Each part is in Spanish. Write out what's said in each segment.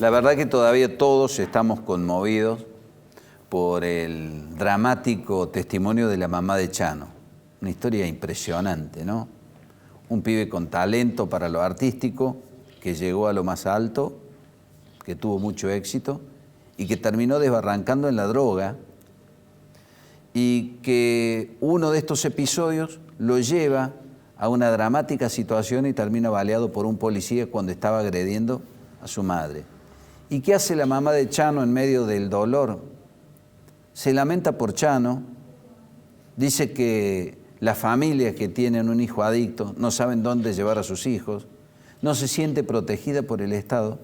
La verdad que todavía todos estamos conmovidos por el dramático testimonio de la mamá de Chano. Una historia impresionante, ¿no? Un pibe con talento para lo artístico, que llegó a lo más alto, que tuvo mucho éxito y que terminó desbarrancando en la droga, y que uno de estos episodios lo lleva a una dramática situación y termina baleado por un policía cuando estaba agrediendo a su madre. ¿Y qué hace la mamá de Chano en medio del dolor? Se lamenta por Chano, dice que las familias que tienen un hijo adicto no saben dónde llevar a sus hijos, no se siente protegida por el Estado,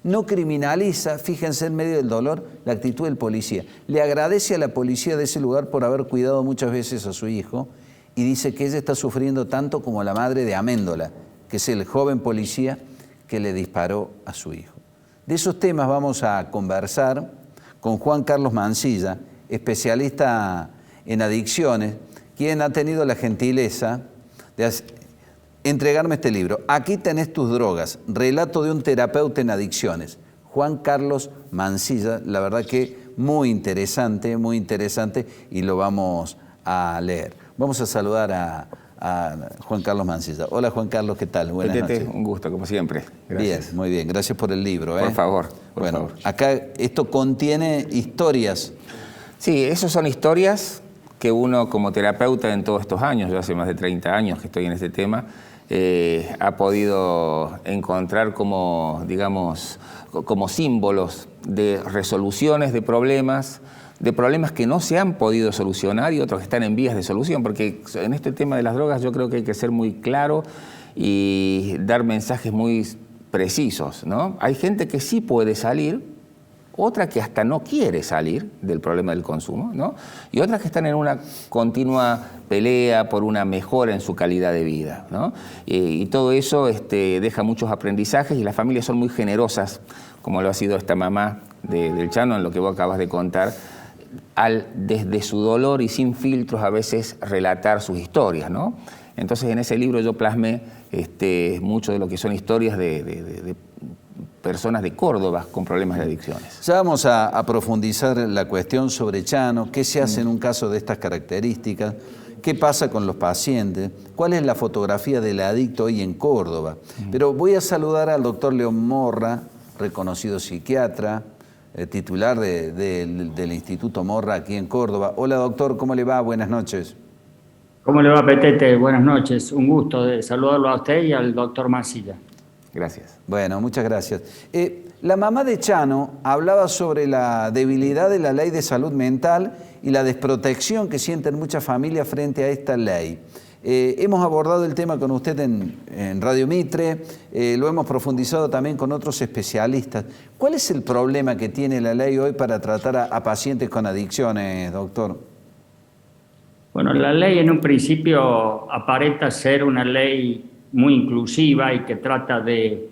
no criminaliza, fíjense en medio del dolor, la actitud del policía. Le agradece a la policía de ese lugar por haber cuidado muchas veces a su hijo y dice que ella está sufriendo tanto como la madre de Améndola, que es el joven policía que le disparó a su hijo. De esos temas vamos a conversar con Juan Carlos Mancilla, especialista en adicciones, quien ha tenido la gentileza de entregarme este libro. Aquí tenés tus drogas, relato de un terapeuta en adicciones. Juan Carlos Mancilla, la verdad que muy interesante y lo vamos a leer. Vamos a saludar a Juan Carlos Mancilla. Hola Juan Carlos, ¿qué tal? Buenas noches. Un gusto, como siempre. Gracias. Bien, muy bien. Gracias por el libro. Por favor. Bueno, acá esto contiene historias. Sí, esas son historias que uno como terapeuta en todos estos años, yo hace más de 30 años que estoy en este tema, ha podido encontrar como, digamos, como símbolos de resoluciones de problemas que no se han podido solucionar y otros que están en vías de solución, porque en este tema de las drogas yo creo que hay que ser muy claro y dar mensajes muy precisos, ¿no? Hay gente que sí puede salir, otra que hasta no quiere salir del problema del consumo, ¿no? Y otras que están en una continua pelea por una mejora en su calidad de vida, ¿no? Y todo eso deja muchos aprendizajes y las familias son muy generosas, como lo ha sido esta mamá del Chano, en lo que vos acabas de contar, desde su dolor y sin filtros a veces relatar sus historias, ¿no? Entonces en ese libro yo plasmé mucho de lo que son historias de personas de Córdoba con problemas de adicciones. Ya vamos a profundizar la cuestión sobre Chano, qué se hace en un caso de estas características, qué pasa con los pacientes, cuál es la fotografía del adicto hoy en Córdoba. Pero voy a saludar al doctor León Morra, reconocido psiquiatra, titular del Instituto Morra aquí en Córdoba. Hola doctor, ¿cómo le va? Buenas noches. ¿Cómo le va, Petete? Buenas noches. Un gusto de saludarlo a usted y al doctor Mancilla. Gracias. Bueno, muchas gracias. La mamá de Chano hablaba sobre la debilidad de la ley de salud mental y la desprotección que sienten muchas familias frente a esta ley. Hemos abordado el tema con usted en Radio Mitre, lo hemos profundizado también con otros especialistas. ¿Cuál es el problema que tiene la ley hoy para tratar a pacientes con adicciones, doctor? Bueno, la ley en un principio aparenta ser una ley muy inclusiva y que trata de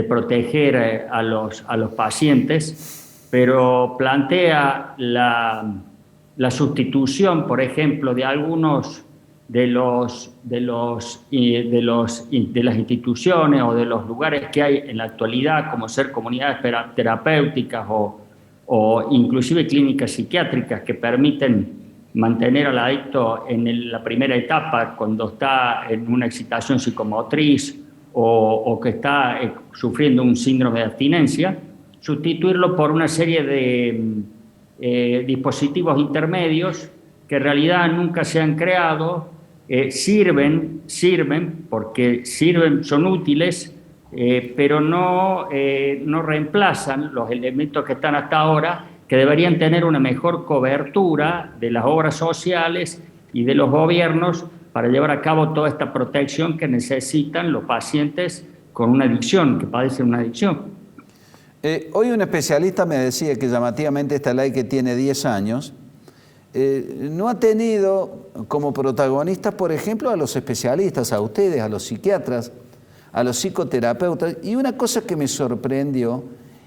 proteger a los pacientes, pero plantea la sustitución, por ejemplo, de algunos de las instituciones o de los lugares que hay en la actualidad, como ser comunidades terapéuticas o inclusive clínicas psiquiátricas que permiten mantener al adicto en la primera etapa cuando está en una excitación psicomotriz o que está sufriendo un síndrome de abstinencia, sustituirlo por una serie de dispositivos intermedios que en realidad nunca se han creado, sirven porque son útiles, pero no reemplazan los elementos que están hasta ahora, que deberían tener una mejor cobertura de las obras sociales y de los gobiernos para llevar a cabo toda esta protección que necesitan los pacientes con una adicción, que padecen una adicción. Hoy un especialista me decía que llamativamente esta ley, que tiene 10 años, no ha tenido como protagonistas, por ejemplo, a los especialistas, a ustedes, a los psiquiatras, a los psicoterapeutas. Y una cosa que me sorprendió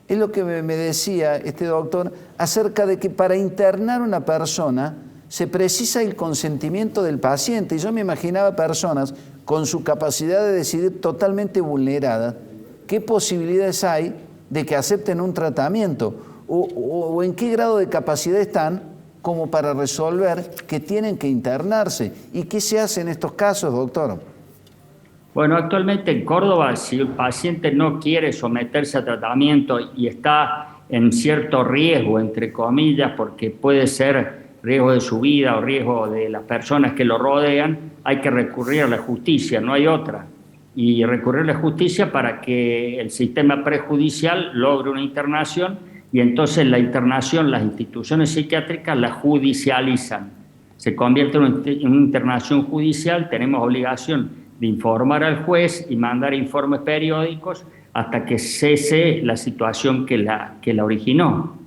es lo que me decía este doctor acerca de que para internar a una persona se precisa el consentimiento del paciente. Y yo me imaginaba personas con su capacidad de decidir totalmente vulneradas. ¿Qué posibilidades hay de que acepten un tratamiento? ¿O en qué grado de capacidad están como para resolver que tienen que internarse? ¿Y qué se hace en estos casos, doctor? Bueno, actualmente en Córdoba, si el paciente no quiere someterse a tratamiento y está en cierto riesgo, entre comillas, porque puede ser riesgo de su vida o riesgo de las personas que lo rodean, hay que recurrir a la justicia, no hay otra. Y recurrir a la justicia para que el sistema prejudicial logre una internación, y entonces la internación, las instituciones psiquiátricas la judicializan. Se convierte en una internación judicial, tenemos obligación de informar al juez y mandar informes periódicos hasta que cese la situación que la originó.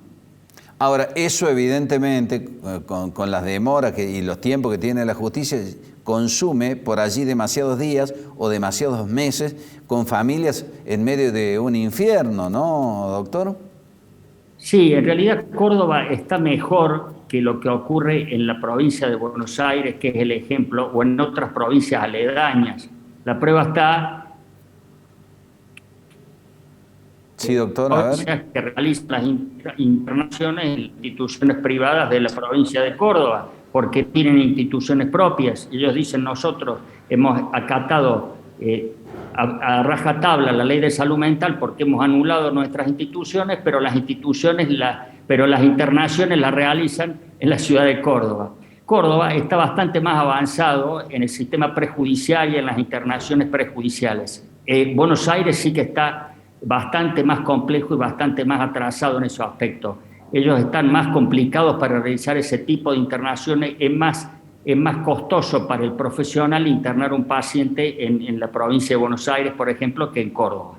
Ahora, eso evidentemente, con las demoras y los tiempos que tiene la justicia, consume por allí demasiados días o demasiados meses con familias en medio de un infierno, ¿no, doctor? Sí, en realidad Córdoba está mejor que lo que ocurre en la provincia de Buenos Aires, que es el ejemplo, o en otras provincias aledañas. La prueba está... Sí, doctor, a ver. Que realizan las internaciones en instituciones privadas de la provincia de Córdoba, porque tienen instituciones propias. Ellos dicen, nosotros hemos acatado a rajatabla la ley de salud mental porque hemos anulado nuestras instituciones, pero las internaciones las realizan en la ciudad de Córdoba. Córdoba está bastante más avanzado en el sistema prejudicial y en las internaciones prejudiciales. Buenos Aires sí que está bastante más complejo y bastante más atrasado en esos aspectos. Ellos están más complicados para realizar ese tipo de internaciones, es más costoso para el profesional internar un paciente en la provincia de Buenos Aires, por ejemplo, que en Córdoba.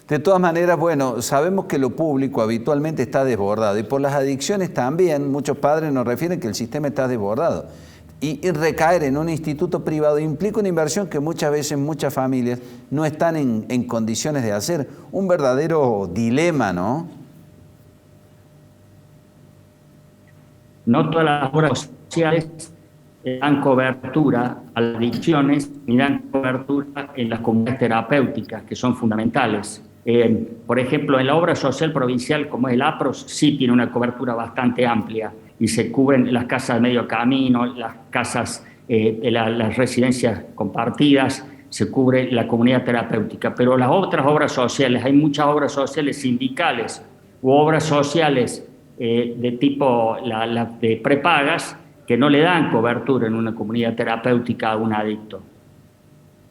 De todas maneras, bueno, sabemos que lo público habitualmente está desbordado y por las adicciones también muchos padres nos refieren que el sistema está desbordado. Y recaer en un instituto privado implica una inversión que muchas veces muchas familias no están en condiciones de hacer. Un verdadero dilema, ¿no? No todas las obras sociales dan cobertura a las adicciones ni dan cobertura en las comunidades terapéuticas, que son fundamentales. Por ejemplo, en la obra social provincial, como es el APROS, sí tiene una cobertura bastante amplia y se cubren las casas de medio camino, las casas, las residencias compartidas, se cubre la comunidad terapéutica. Pero las otras obras sociales, hay muchas obras sociales sindicales u obras sociales de tipo de prepagas que no le dan cobertura en una comunidad terapéutica a un adicto.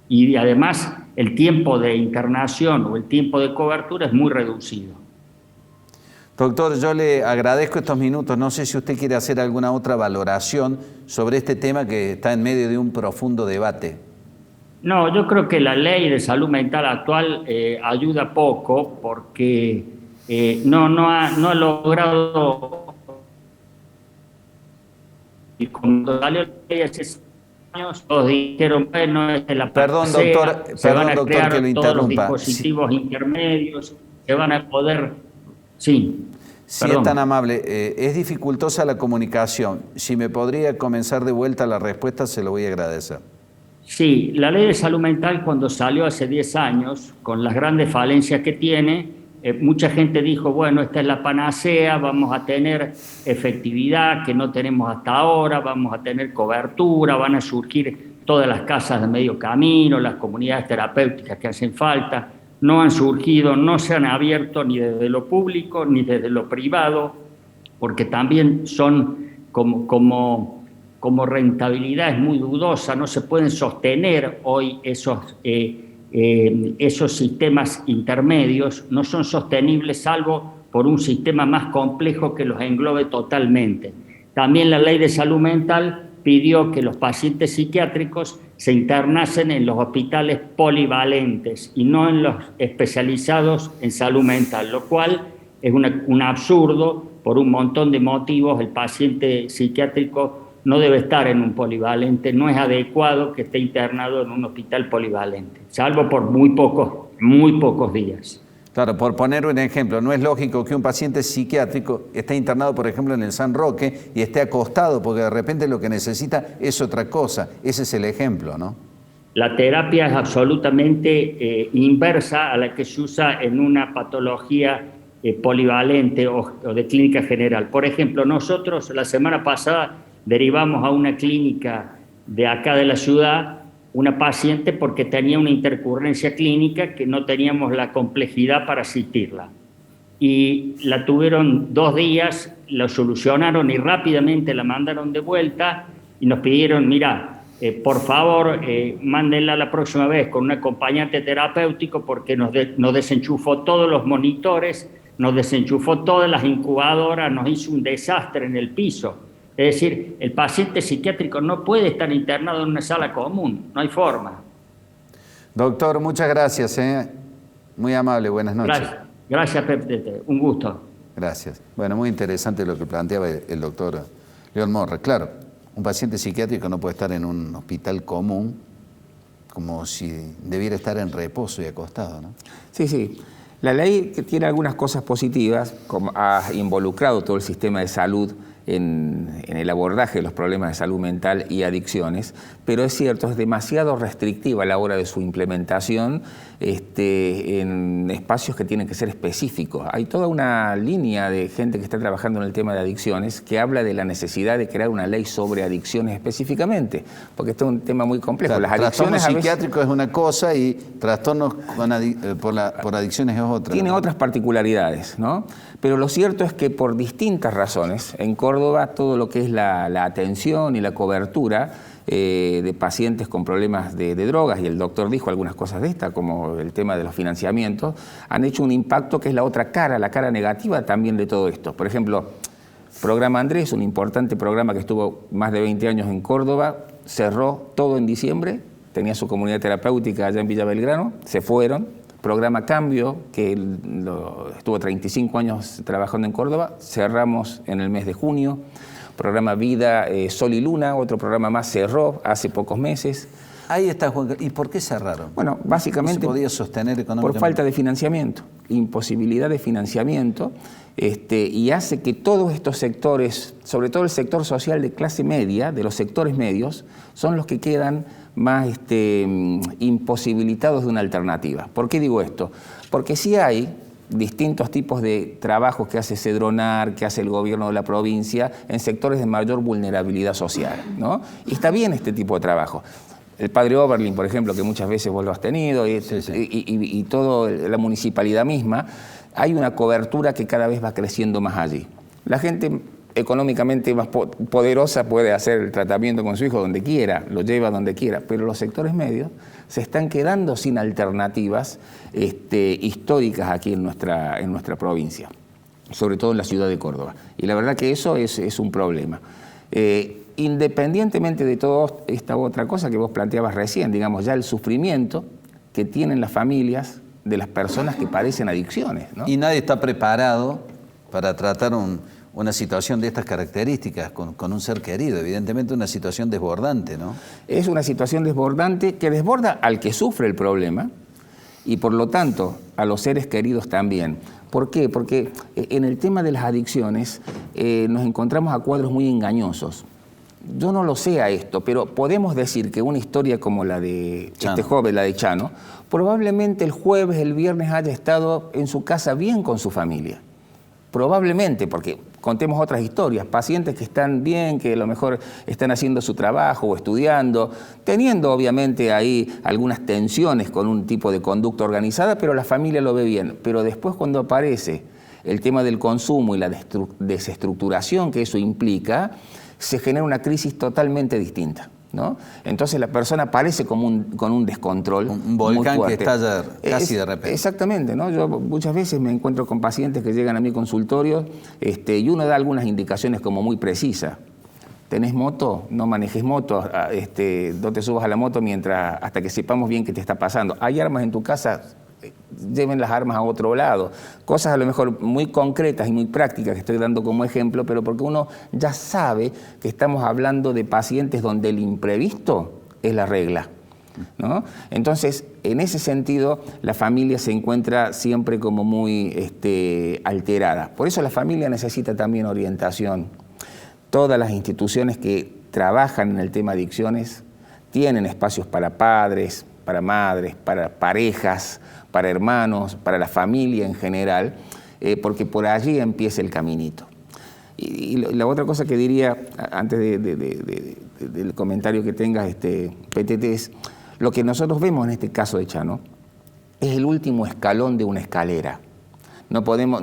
Y además el tiempo de internación o el tiempo de cobertura es muy reducido. Doctor, yo le agradezco estos minutos. No sé si usted quiere hacer alguna otra valoración sobre este tema que está en medio de un profundo debate. No, yo creo que la ley de salud mental actual ayuda poco porque no ha logrado... Y cuando salió la ley hace años, todos dijeron, bueno, es de la Perdón, doctor, se van a doctor, crear que lo todos los interrumpa. dispositivos intermedios, se van a poder... Sí. Si es tan amable, es dificultosa la comunicación. Si me podría comenzar de vuelta la respuesta, se lo voy a agradecer. Sí, la ley de salud mental cuando salió hace 10 años, con las grandes falencias que tiene, mucha gente dijo, bueno, esta es la panacea, vamos a tener efectividad que no tenemos hasta ahora, vamos a tener cobertura, van a surgir todas las casas de medio camino, las comunidades terapéuticas que hacen falta. No han surgido, no se han abierto ni desde lo público ni desde lo privado, porque también son como rentabilidad es muy dudosa, no se pueden sostener hoy esos sistemas intermedios, no son sostenibles salvo por un sistema más complejo que los englobe totalmente. También la ley de salud mental pidió que los pacientes psiquiátricos se internasen en los hospitales polivalentes y no en los especializados en salud mental, lo cual es un absurdo por un montón de motivos. El paciente psiquiátrico no debe estar en un polivalente, no es adecuado que esté internado en un hospital polivalente, salvo por muy pocos días. Claro, por poner un ejemplo, no es lógico que un paciente psiquiátrico esté internado, por ejemplo, en el San Roque y esté acostado, porque de repente lo que necesita es otra cosa. Ese es el ejemplo, ¿no? la terapia es absolutamente inversa a la que se usa en una patología polivalente o de clínica general. Por ejemplo, nosotros la semana pasada derivamos a una clínica de acá de la ciudad una paciente porque tenía una intercurrencia clínica que no teníamos la complejidad para asistirla. Y la tuvieron 2 días, lo solucionaron y rápidamente la mandaron de vuelta y nos pidieron, mira, por favor, mándenla la próxima vez con un acompañante terapéutico porque nos desenchufó todos los monitores, nos desenchufó todas las incubadoras, nos hizo un desastre en el piso. Es decir, el paciente psiquiátrico no puede estar internado en una sala común, no hay forma. Doctor, muchas gracias. Muy amable, buenas noches. Gracias, Pepe, un gusto. Gracias. Bueno, muy interesante lo que planteaba el doctor León Morra. Claro, un paciente psiquiátrico no puede estar en un hospital común como si debiera estar en reposo y acostado, ¿no? Sí, sí. La ley que tiene algunas cosas positivas, como ha involucrado todo el sistema de salud en el abordaje de los problemas de salud mental y adicciones, pero es cierto, es demasiado restrictiva a la hora de su implementación en espacios que tienen que ser específicos. Hay toda una línea de gente que está trabajando en el tema de adicciones que habla de la necesidad de crear una ley sobre adicciones específicamente, porque esto es un tema muy complejo. Claro, las adicciones psiquiátricos es una cosa y trastornos por adicciones es otra. Tiene ¿no? otras particularidades, ¿no? Pero lo cierto es que por distintas razones, en Córdoba todo lo que es la atención y la cobertura de pacientes con problemas de drogas, y el doctor dijo algunas cosas de esta, como el tema de los financiamientos, han hecho un impacto que es la otra cara, la cara negativa también de todo esto. Por ejemplo, Programa Andrés, un importante programa que estuvo más de 20 años en Córdoba, cerró todo en diciembre, tenía su comunidad terapéutica allá en Villa Belgrano, se fueron. Programa Cambio, que estuvo 35 años trabajando en Córdoba, cerramos en el mes de junio. Programa Vida, Sol y Luna, otro programa más, cerró hace pocos meses. Ahí está, Juan. ¿Y por qué cerraron? Bueno, básicamente ¿No se podía sostener económicamente? Por falta de financiamiento, imposibilidad de financiamiento, y hace que todos estos sectores, sobre todo el sector social de clase media, de los sectores medios, son los que quedan más imposibilitados de una alternativa. ¿Por qué digo esto? Porque sí hay distintos tipos de trabajos que hace Cedronar, que hace el gobierno de la provincia, en sectores de mayor vulnerabilidad social, ¿no? Y está bien este tipo de trabajo. El Padre Oberlin, por ejemplo, que muchas veces vos lo has tenido, y toda la municipalidad misma, hay una cobertura que cada vez va creciendo más allí. La gente económicamente más poderosa puede hacer el tratamiento con su hijo donde quiera, lo lleva donde quiera, pero los sectores medios se están quedando sin alternativas históricas aquí en nuestra provincia, sobre todo en la ciudad de Córdoba. Y la verdad que eso es un problema. Independientemente de toda esta otra cosa que vos planteabas recién, digamos, ya el sufrimiento que tienen las familias de las personas que padecen adicciones, ¿no? Y nadie está preparado para tratar una situación de estas características con un ser querido, evidentemente una situación desbordante, ¿no? Es una situación desbordante que desborda al que sufre el problema y por lo tanto a los seres queridos también. ¿Por qué? Porque en el tema de las adicciones nos encontramos a cuadros muy engañosos. Yo no lo sé a esto, pero podemos decir que una historia como la de este joven, la de Chano, probablemente el jueves, el viernes haya estado en su casa bien con su familia. Probablemente, porque contemos otras historias, pacientes que están bien, que a lo mejor están haciendo su trabajo o estudiando, teniendo obviamente ahí algunas tensiones con un tipo de conducta organizada, pero la familia lo ve bien. Pero después cuando aparece el tema del consumo y la desestructuración que eso implica, se genera una crisis totalmente distinta, ¿no? Entonces la persona aparece como con un descontrol. Un volcán muy fuerte, que estalla casi de repente. Exactamente, ¿no? Yo muchas veces me encuentro con pacientes que llegan a mi consultorio y uno da algunas indicaciones como muy precisas. ¿Tenés moto? No manejes moto, no te subas a la moto hasta que sepamos bien qué te está pasando. ¿Hay armas en tu casa? Lleven las armas a otro lado. Cosas a lo mejor muy concretas y muy prácticas que estoy dando como ejemplo, pero porque uno ya sabe que estamos hablando de pacientes donde el imprevisto es la regla, ¿no? Entonces, en ese sentido, la familia se encuentra siempre como muy alterada. Por eso la familia necesita también orientación. Todas las instituciones que trabajan en el tema adicciones tienen espacios para padres, para madres, para parejas, para hermanos, para la familia en general, porque por allí empieza el caminito. Y la otra cosa que diría, antes del comentario que tengas, PTT, es lo que nosotros vemos en este caso de Chano, es el último escalón de una escalera. No podemos,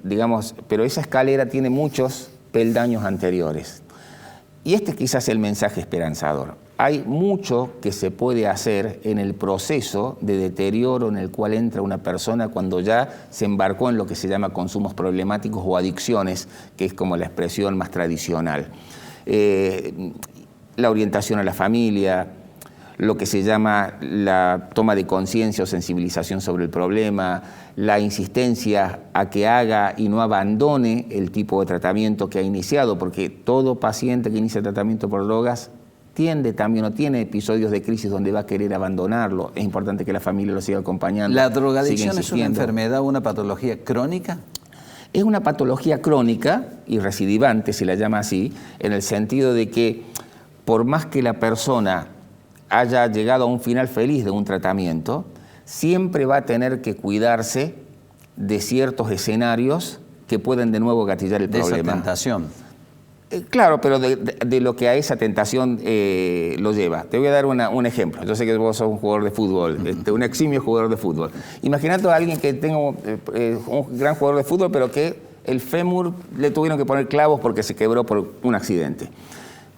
digamos, pero esa escalera tiene muchos peldaños anteriores. Y este quizás es el mensaje esperanzador. Hay mucho que se puede hacer en el proceso de deterioro en el cual entra una persona cuando ya se embarcó en lo que se llama consumos problemáticos o adicciones, que es como la expresión más tradicional. La orientación a la familia, lo que se llama la toma de conciencia o sensibilización sobre el problema, la insistencia a que haga y no abandone el tipo de tratamiento que ha iniciado, porque todo paciente que inicia tratamiento por drogas tiende también o tiene episodios de crisis donde va a querer abandonarlo. Es importante que la familia lo siga acompañando. ¿La drogadicción es una enfermedad o una patología crónica? Es una patología crónica y recidivante, se la llama así, en el sentido de que por más que la persona haya llegado a un final feliz de un tratamiento, siempre va a tener que cuidarse de ciertos escenarios que pueden de nuevo gatillar el problema. De esa tentación. Claro, pero de lo que a esa tentación lo lleva. Te voy a dar un ejemplo. Yo sé que vos sos un jugador de fútbol, un eximio jugador de fútbol. Imagínate a alguien que tenga un gran jugador de fútbol, pero que el fémur le tuvieron que poner clavos porque se quebró por un accidente.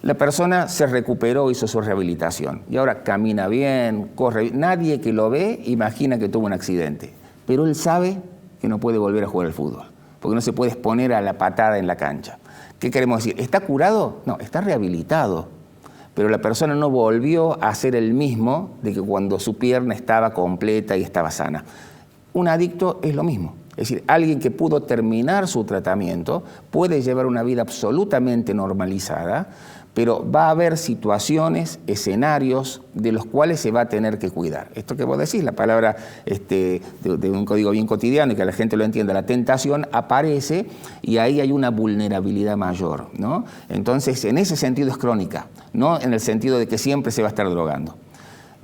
La persona se recuperó, hizo su rehabilitación y ahora camina bien, corre. Nadie que lo ve imagina que tuvo un accidente, pero él sabe que no puede volver a jugar al fútbol, porque no se puede exponer a la patada en la cancha. ¿Qué queremos decir? ¿Está curado? No, está rehabilitado, pero la persona no volvió a ser el mismo de que cuando su pierna estaba completa y estaba sana. Un adicto es lo mismo. Es decir, alguien que pudo terminar su tratamiento puede llevar una vida absolutamente normalizada, pero va a haber situaciones, escenarios de los cuales se va a tener que cuidar. Esto que vos decís, la palabra de un código bien cotidiano y que la gente lo entienda, la tentación aparece y ahí hay una vulnerabilidad mayor, ¿no? Entonces, en ese sentido es crónica, no en el sentido de que siempre se va a estar drogando.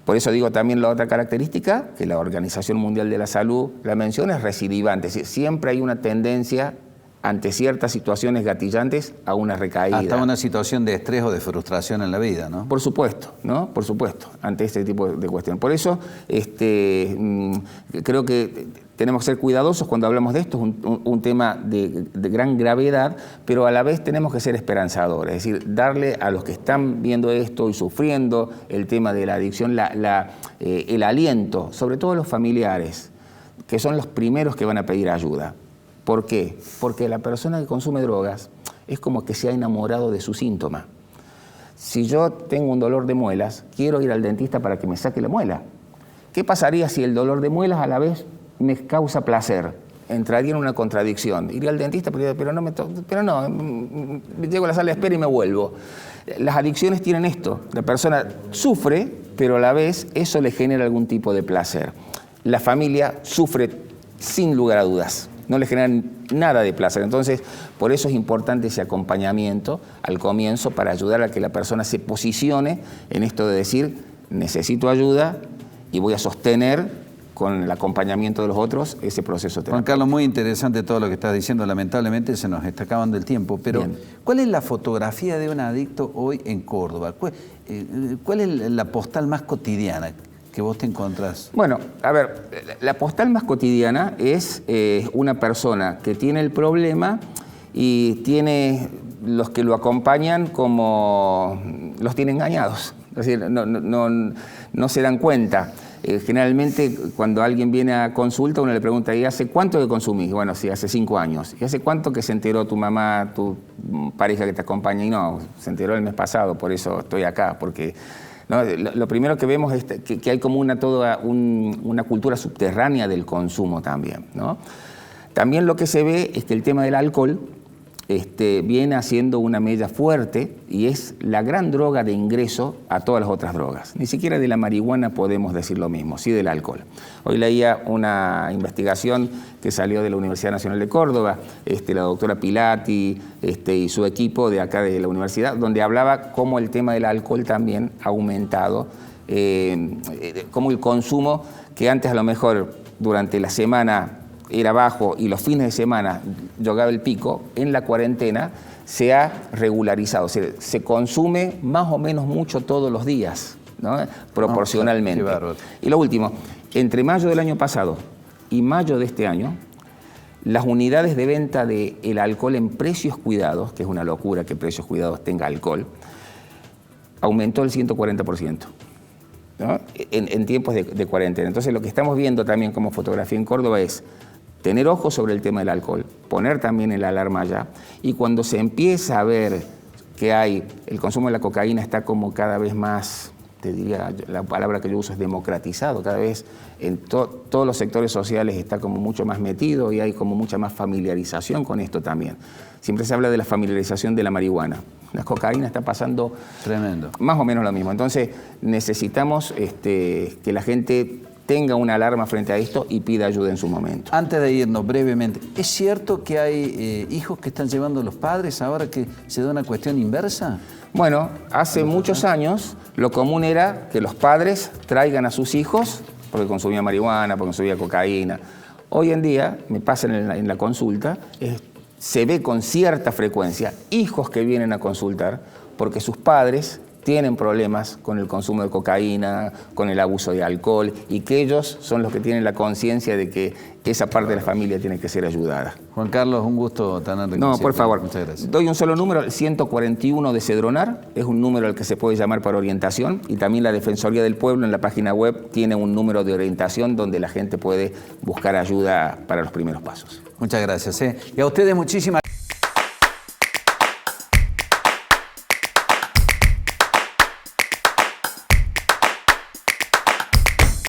Por eso digo también la otra característica, que la Organización Mundial de la Salud la menciona, es recidivante, es decir, siempre hay una tendencia ante ciertas situaciones gatillantes a una recaída. Hasta una situación de estrés o de frustración en la vida, ¿no? Por supuesto, ¿no? Por supuesto, ante este tipo de cuestión. Por eso creo que tenemos que ser cuidadosos cuando hablamos de esto, es un tema de gran gravedad, pero a la vez tenemos que ser esperanzadores, es decir, darle a los que están viendo esto y sufriendo el tema de la adicción el aliento, sobre todo los familiares, que son los primeros que van a pedir ayuda. ¿Por qué? Porque la persona que consume drogas es como que se ha enamorado de su síntoma. Si yo tengo un dolor de muelas, quiero ir al dentista para que me saque la muela. ¿Qué pasaría si el dolor de muelas a la vez me causa placer? Entraría en una contradicción. Iría al dentista, pero no, llego a la sala de espera y me vuelvo. Las adicciones tienen esto. La persona sufre, pero a la vez eso le genera algún tipo de placer. La familia sufre sin lugar a dudas. No le generan nada de placer. Entonces, por eso es importante ese acompañamiento al comienzo para ayudar a que la persona se posicione en esto de decir, necesito ayuda y voy a sostener con el acompañamiento de los otros ese proceso terapéutico. Juan Carlos, muy interesante todo lo que estás diciendo. Lamentablemente se nos está acabando el tiempo, pero bien. ¿Cuál es la fotografía de un adicto hoy en Córdoba? ¿Cuál es la postal más cotidiana que vos te encontrás? Bueno, a ver, la postal más cotidiana es una persona que tiene el problema y tiene los que lo acompañan como los tiene engañados. Es decir, no se dan cuenta. Generalmente cuando alguien viene a consulta uno le pregunta, ¿y hace cuánto que consumís? Bueno, sí, hace 5 años. ¿Y hace cuánto que se enteró tu mamá, tu pareja que te acompaña? Y no, se enteró el mes pasado, por eso estoy acá, porque... ¿no? Lo primero que vemos es que hay como toda una cultura subterránea del consumo también, ¿no? También lo que se ve es que el tema del alcohol viene haciendo una mella fuerte y es la gran droga de ingreso a todas las otras drogas. Ni siquiera de la marihuana podemos decir lo mismo, sí del alcohol. Hoy leía una investigación que salió de la Universidad Nacional de Córdoba, la doctora Pilati y su equipo de acá de la universidad, donde hablaba cómo el tema del alcohol también ha aumentado, cómo el consumo, que antes a lo mejor durante la semana era bajo y los fines de semana llegaba el pico, en la cuarentena se ha regularizado, se consume más o menos mucho todos los días, ¿no? Proporcionalmente. Y lo último, entre mayo del año pasado y mayo de este año, las unidades de venta del alcohol en Precios Cuidados, que es una locura que Precios Cuidados tenga alcohol, aumentó el 140%. ¿No? En tiempos de cuarentena. Entonces lo que estamos viendo también como fotografía en Córdoba es tener ojo sobre el tema del alcohol, poner también el alarma allá, y cuando se empieza a ver que el consumo de la cocaína está como cada vez más, te diría, la palabra que yo uso es democratizado, cada vez en todos los sectores sociales está como mucho más metido y hay como mucha más familiarización con esto también. Siempre se habla de la familiarización de la marihuana. La cocaína está pasando tremendo, más o menos lo mismo. Entonces necesitamos que la gente tenga una alarma frente a esto y pida ayuda en su momento. Antes de irnos brevemente, ¿es cierto que hay hijos que están llevando a los padres ahora que se da una cuestión inversa? Bueno, hace muchos años lo común era que los padres traigan a sus hijos porque consumían marihuana, porque consumían cocaína. Hoy en día, me pasa en la consulta, se ve con cierta frecuencia hijos que vienen a consultar porque sus padres tienen problemas con el consumo de cocaína, con el abuso de alcohol, y que ellos son los que tienen la conciencia de que esa parte de la familia tiene que ser ayudada. Juan Carlos, un gusto tenerte. No, por favor. Muchas gracias. Doy un solo número, el 141 de Cedronar, es un número al que se puede llamar para orientación, y también la Defensoría del Pueblo en la página web tiene un número de orientación donde la gente puede buscar ayuda para los primeros pasos. Muchas gracias. Y a ustedes muchísimas